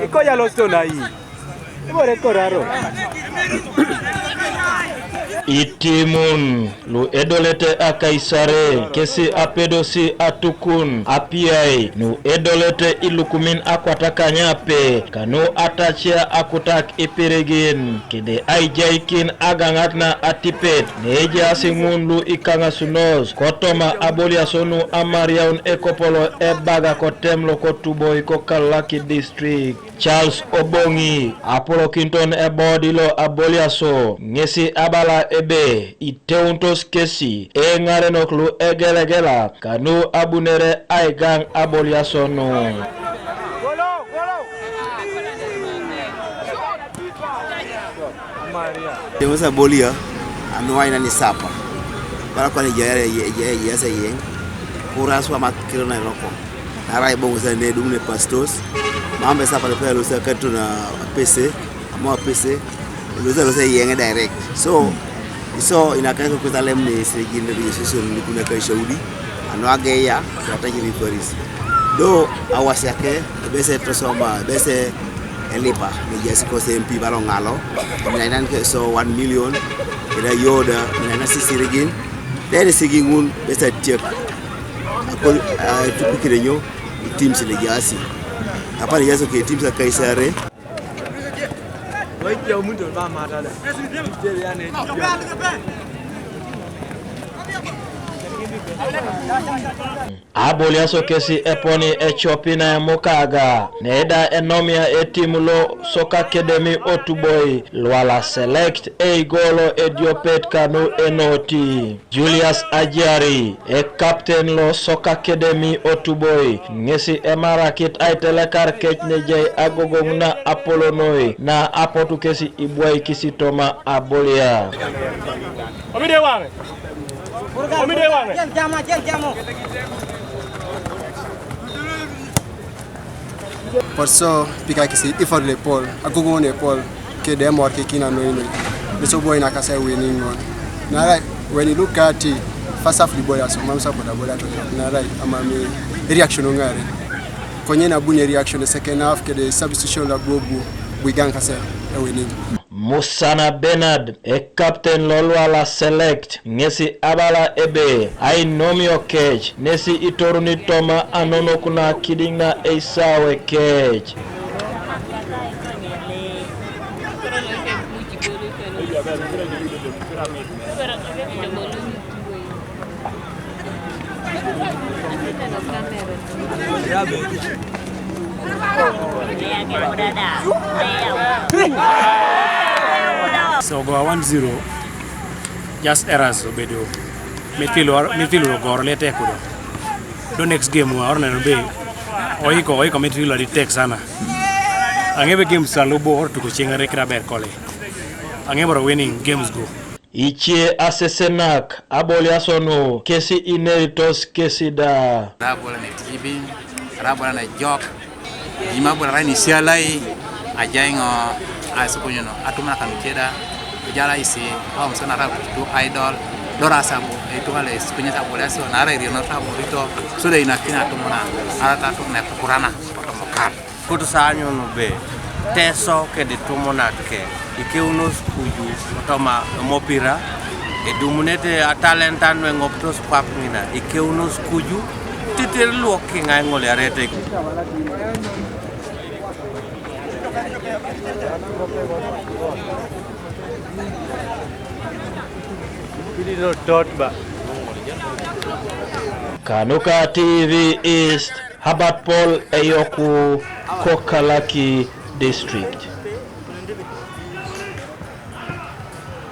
iko ya Lostona hii. Ibore koraro. Itiimun lu edolete akaisare kesi apedosi atukun apiai nu edolete ilukumin akwataka nyape kanu atachia akutak ipiregin kede aijaikin agangatna atipet neja singun lu ikanga sunos kotoma abolia sonu Amariaun Eikopo Ebaga kotemlo kotuboy kokalaki district Charles Obongi Apollo Kinton ebodilo aboliaso ngesi abala ebe iteuntos kesi ngarenoklu egelegela kanu abunere aigang aboliaso no Tewasa bolia anuwa ina ni sapa bala kwa ni jaya yasa yeng kuraswa makirona loko narai bongo sa ne dumne pastos mambe sapa le pelo sa katuna PC ama PC lo yeng direct so inakaka kutalem ni segine registration ni kuna ka shaudi anwa geya kata jini paris do awasi yake bese trosomba bese elipa ni jasi ko MP balongalo minainan ke so 1 million ila yoda minainan sisirigin dene sigingun bese tiek akol tupikire nyo team sile jasi apa ni yaso ke team sa kaisare aboliaso kesi eponi echopina mukaga neda enomia etimulo soka academy otuboy lwala select golo ediopet kanu enoti Julius Ajari captain lo soka academy otuboy ngesi emarakit aitelekar kechneje agogongna apolonoi na apotu kesi ibwai kisitoma abolia Por so pika kisi ifar le pol agogo ne pol ke dem work kina no ino so boy na kasa winning one na right when you look at it first half the boy as mam support the boy to na right amami reaction ngare konye na bunye reaction the second half ke the substitution la bobu wigan kasa winning Musana Bernard captain lolwala select ngesi abala ebe ai nomio cage nesi itoruni toma anono kuna kidinga eisawe cage So go 1-0 just errors obedo mithilo gor lete kudo do next game wa orna be oiko mithilo di tek sana angebe games salobo or to chingare kraber kole angebe winning games go ichie asesenak aboliasono kesi ineritos kesi da rabola ne tibi rabola na jok imabola rani sialai ajaingo asukunyo no atumana kanukeda jala isi au msana rabu tu idol dora sabu itu ale sukunya sabu leso nara iri no sabu itu sudah inakina tumuna arata tumna kurana potomokar kutu sanyo no be teso ke de tumuna ke ikeunos kuju toma mopira edumunete atalentan ngoptos papngina ikeunos kuju titir luoki ngai ngole arete Kanuka TV East Habat Paul Eyoku Kokalaki District.